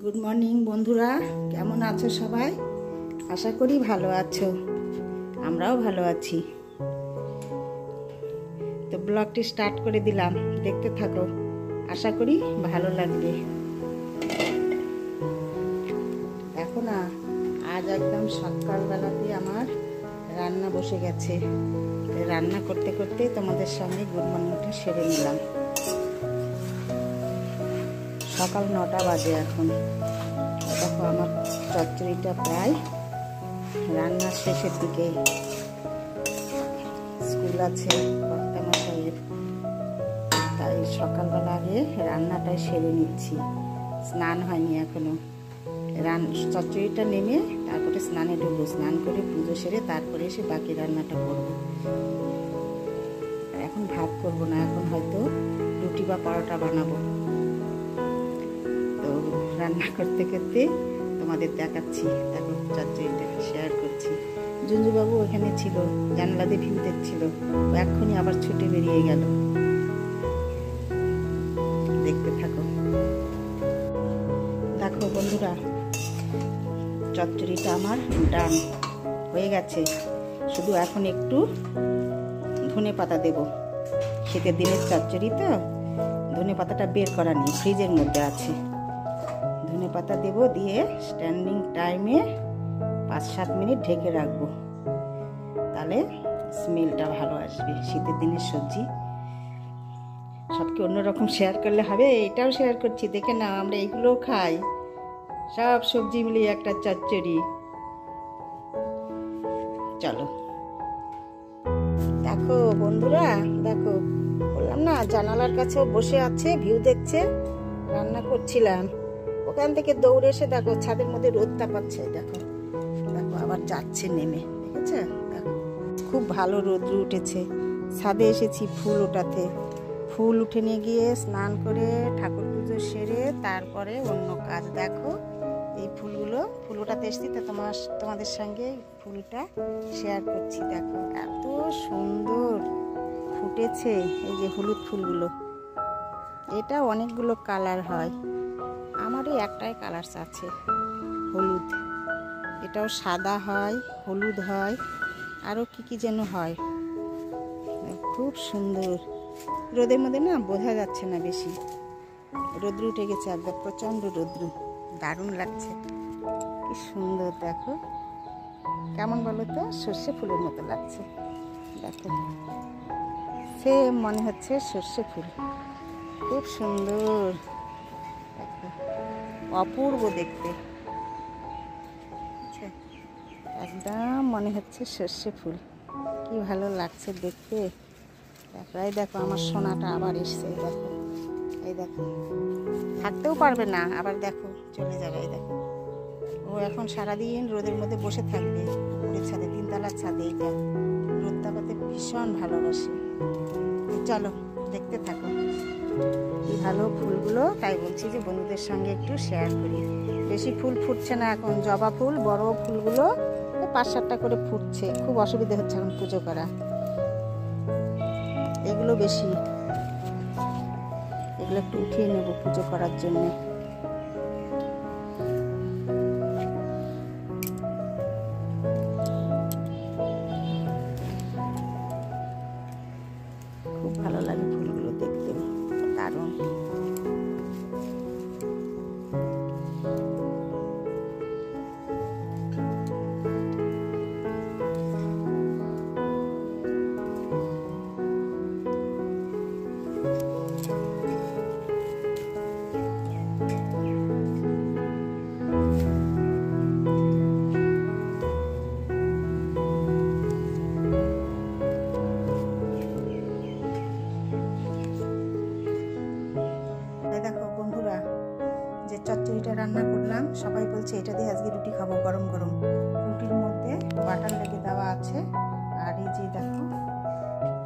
Good morning বন্ধুরা, কেমন আছো সবাই? আশা করি ভালো আছো, আমরাও ভালো আছি। তো ব্লগটি স্টার্ট করে দিলাম, দেখতে থাকো, আশা করি ভালো লাগবে। দেখো না, আজ একদম সকালবেলাতে আমার রান্না বসে গেছে। রান্না করতে করতে তোমাদের সঙ্গে গুড মর্নিংটা সেরে নিলাম। সকাল 9টা বাজে এখন। দেখো আমার চচ্চড়িটা প্রায় রান্নার শেষের দিকে। স্কুল আছে কর্তামশাইয়ের, তাই সকালবেলা আগে রান্নাটাই সেরে নিচ্ছি। স্নান হয়নি এখনো। চচ্চড়িটা নেমে তারপরে স্নানে ঢুকবো। স্নান করে পুজো সেরে তারপরে এসে বাকি রান্নাটা করবো। এখন ভাত করবো না, এখন হয়তো রুটি বা পরোটা বানাবো। তো রান্না করতে করতে তোমাদের দেখাচ্ছি। দেখো চচ্চড়িটা শেয়ার করছি। জুঞ্জুবাবু ওখানে ছিল, জানলা দিয়ে ভিউ দেখছিল। ও এক্ষুনি আবার ছুটে বেরিয়ে গেল। দেখতে থাকো। দেখো বন্ধুরা, চচ্চড়িটা আমার ডান হয়ে গেছে। শুধু এখন একটু ধনে পাতা দেব। শীতের দিনের চচ্চড়ি তো, ধনে পাতাটা বের করা নেই, ফ্রিজের মধ্যে আছে। ধনে পাতা দেব, দিয়ে স্ট্যান্ডিং টাইমে 5-7 মিনিট ঢেকে রাখবো। তাহলে স্মেলটা ভালো আসবে। শীতের দিনের সবজি সবকে অন্যরকম শেয়ার করলে হবে, এটাও শেয়ার করছি। দেখে না, আমরা এগুলোও খাই, সব সবজি মিলিয়ে একটা চচ্চড়ি। চলো দেখো বন্ধুরা, দেখো বললাম না, জানালার কাছেও বসে আছে, ভিউ দেখছে। রান্না করছিলাম, ওখান থেকে দৌড়ে এসে দেখো ছাদের মধ্যে রোদটা পাচ্ছে। দেখো দেখো আবার যাচ্ছে নেমে, দেখেছো? দেখো খুব ভালো রোদ্র উঠেছে। ছাদে এসেছি ফুল ওঠাতে। ফুল উঠে নিয়ে গিয়ে স্নান করে ঠাকুর পুজো সেরে তারপরে অন্য কাজ। দেখো এই ফুল ওঠাতে এসেছি, তো তোমাদের সঙ্গে ফুলটা শেয়ার করছি। দেখো এত সুন্দর ফুটেছে এই যে হলুদ ফুলগুলো। এটা অনেকগুলো কালার হয়, আমারই একটাই কালার আছে, হলুদ। এটাও সাদা হয়, হলুদ হয়, আরও কি যেন হয়। খুব সুন্দর। রোদের মধ্যে না বোঝা যাচ্ছে না বেশি, রোদ্র উঠে গেছে একদম, প্রচণ্ড রোদ্র, দারুণ লাগছে। কি সুন্দর দেখো, কেমন বলো তো, সর্ষে ফুলের মতো লাগছে। দেখো সেম মনে হচ্ছে সর্ষে ফুল। খুব সুন্দর, অপূর্ব দেখতে, একদম মনে হচ্ছে সর্ষে ফুল। কি ভালো লাগছে দেখতে। তারপরে দেখো আমার সোনাটা আবার এসছে। দেখো এই দেখো, থাকতেও পারবে না, আবার দেখো চলে যাবে। এই দেখো, ও এখন সারাদিন রোদের মধ্যে বসে থাকবে। উপরের ছাদে, 3তলার ছাদে। এইটা রোদটা পেতে ভীষণ ভালোবাসে। চলো দেখতে থাকো কি ভালো ফুলগুলো, তাই বলছি যে বন্ধুদের সঙ্গে একটু শেয়ার করি। বেশি ফুল ফুটছে না এখন, জবা ফুল বড় ফুলগুলো 5-7টা করে ফুটছে। খুব অসুবিধা হচ্ছে এখন পুজো করা। এগুলো বেশি, এগুলো একটু উঠিয়ে নেব পুজো করার জন্য। খুব ভালো লাগে ফুলগুলো দেখতে, দারুণ। দেখো বন্ধুরা, যে চচ্চড়িটা রান্না করলাম, সবাই বলছে এটা দিয়ে আজকে রুটি খাবো গরম গরম। রুটির মধ্যে বাটার লেগে দেওয়া আছে। আর এই যে দেখো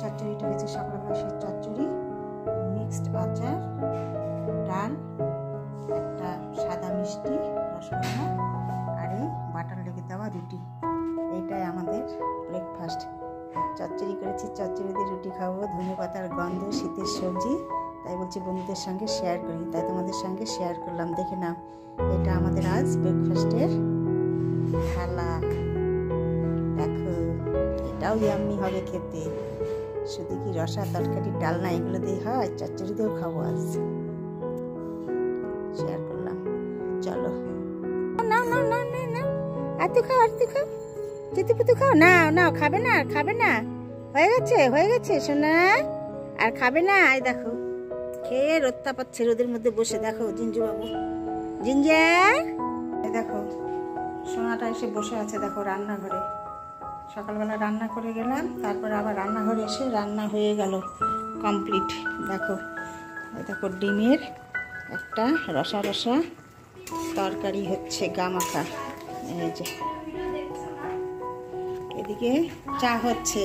চচ্চড়িটা হয়েছে সকালবেলা, সেই চচ্চড়ি, মিক্সড আচার, ডাল, একটা সাদা মিষ্টি, রসগোল্লা, আর এই বাটার লেগে দেওয়া রুটি। এইটাই আমাদের ব্রেকফাস্ট। চচ্চড়ি করেছি, চচ্চড়ি দিয়ে রুটি খাবো। ধনে পাতার গন্ধ, শীতের সবজি, তাই বলছি বন্ধুদের সঙ্গে শেয়ার করি, তাই তোমাদের সঙ্গে শেয়ার করলাম। দেখে নাও, এটা আমাদের আজ ব্রেকফাস্টের থালা। দেখো, এটাও ইয়াম্মি হবে খেতে। শুধু কি রসা, তরকারি, ডালনা এগুলো দিয়ে হয়, চচ্চড়ি দিয়েও খাবো আজ। শেয়ার করলাম। চলো, না না না না না, আর তুই খাও, আর তুই খাও, জিতু পুতু খাও। না না, খাবে না, খাবে না, হয়ে গেছে সোনা, আর খাবে না। এই দেখো, খেয়ে রোদটা পাচ্ছে, রোদের মধ্যে বসে। দেখো জিঞ্জু বাবু, জিঞ্জার, এই দেখো সোনাটা এসে বসে আছে। দেখো রান্নাঘরে, সকালবেলা রান্না করে গেলাম, তারপর আবার রান্নাঘরে এসে রান্না হয়ে গেল কমপ্লিট। দেখো, এই দেখো ডিমের একটা রসা রসা তরকারি হচ্ছে, গামাখা। এই যে এদিকে চা হচ্ছে,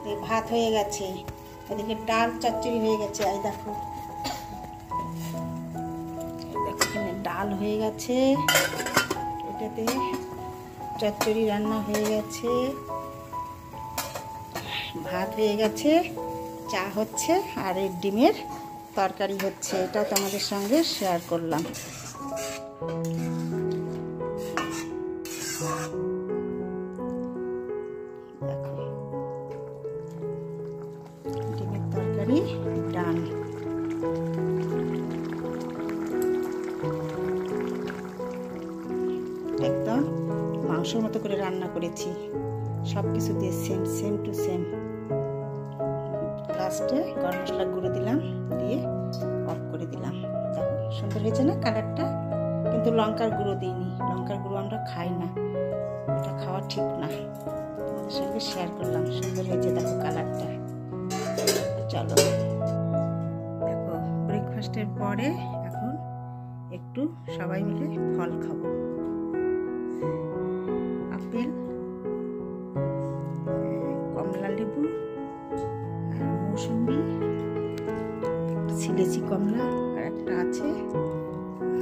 এই ভাত হয়ে গেছে, এদিকে ডাল চচ্চড়ি হয়ে গেছে। এই দেখো, এখানে ডাল হয়ে গেছে, এটাতে চচ্চড়ি রান্না হয়ে গেছে, ভাত হয়ে গেছে, চা হচ্ছে, আর এই ডিমের তরকারি হচ্ছে। এটা তোমাদের সঙ্গে শেয়ার করলাম। দেখো, ডিমের তরকারি ডান। একদম মাংসের মতো করে রান্না করেছি, সব কিছু দিয়ে সেম টু সেম। লাস্টে গরম মশলা গুঁড়ো দিলাম, দিয়ে অফ করে দিলাম। দেখো সুন্দর হয়েছে না কালারটা? কিন্তু লঙ্কার গুঁড়ো দিইনি, লঙ্কার গুঁড়ো আমরা খাই না, এটা খাওয়া ঠিক না। তোমাদের সঙ্গে শেয়ার করলাম, সুন্দর হয়েছে দেখো কালারটা। চলো, দেখো ব্রেকফাস্টের পরে এখন একটু সবাই মিলে ফল খাবো। আপেল, কমলা লেবু, আর মৌসুম্বি, ছিলেছি কমলা, আর একটা আছে,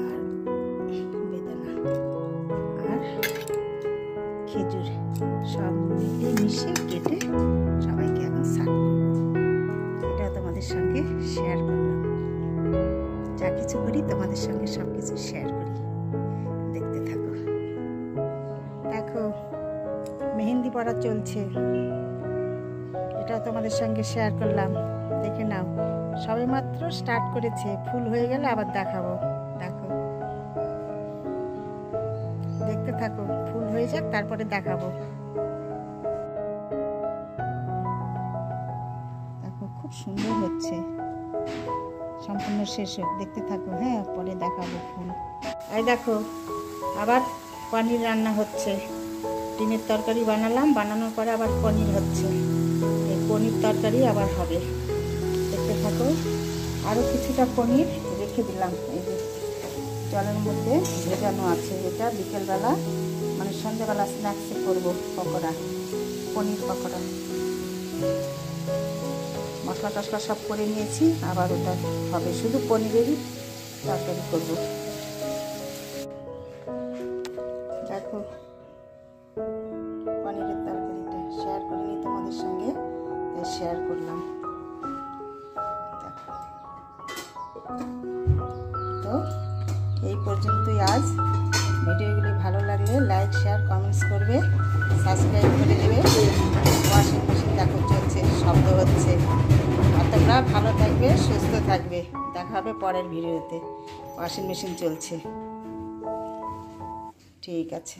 আর বেদানা, আর খেজুর, সব মিলে মিশে কেটে সবাইকে এখন সার্ভ করবো। এটা তোমাদের সঙ্গে শেয়ার করলাম। যা কিছু করি তোমাদের সঙ্গে সব কিছু শেয়ার করি, দেখতে থাকো। দেখো মেহেন্দি পড়া চলছে, এটা তোমাদের সঙ্গে শেয়ার করলাম। দেখে নাও, সবে মাত্র স্টার্ট করেছে, ফুল হয়ে গেলে আবার দেখাবো। দেখো, দেখতে থাকো, ফুল হয়ে যাক তারপরে দেখাবো। দেখো খুব সুন্দর হচ্ছে, সম্পূর্ণ শেষ হোক, দেখতে থাকো। হ্যাঁ, পরে দেখাবো ফুল। এই দেখো আবার পনির রান্না হচ্ছে। ডিমের তরকারি বানালাম, বানানোর পরে আবার পনির হচ্ছে। এই পনির তরকারি আবার হবে, দেখতে থাকো। আরও কিছুটা পনির রেখে দিলাম, এই যে জলের মধ্যে ভেজানো আছে। এটা বিকেলবেলা মানে সন্ধ্যেবেলা স্ন্যাক্সে করবো পকোড়া, পনির পকোড়া। মশলা টশলা সব করে নিয়েছি, আবার ওটা হবে, শুধু পনিরেরই তরকারি করবো। দেখো পনিরের তরকারিটা শেয়ার করিনি তোমাদের সঙ্গে, তাই শেয়ার করলাম। তো এই পর্যন্তই আজ। ভিডিওগুলি ভালো লাগলে লাইক, শেয়ার, কমেন্টস করবে, সাবস্ক্রাইব করে দেবে। ওয়াশিং মেশিন দেখো চলছে, শব্দ হচ্ছে। আর তোমরা ভালো থাকবে, সুস্থ থাকবে। দেখা হবে পরের ভিডিওতে। ওয়াশিং মেশিন চলছে, ঠিক আছে।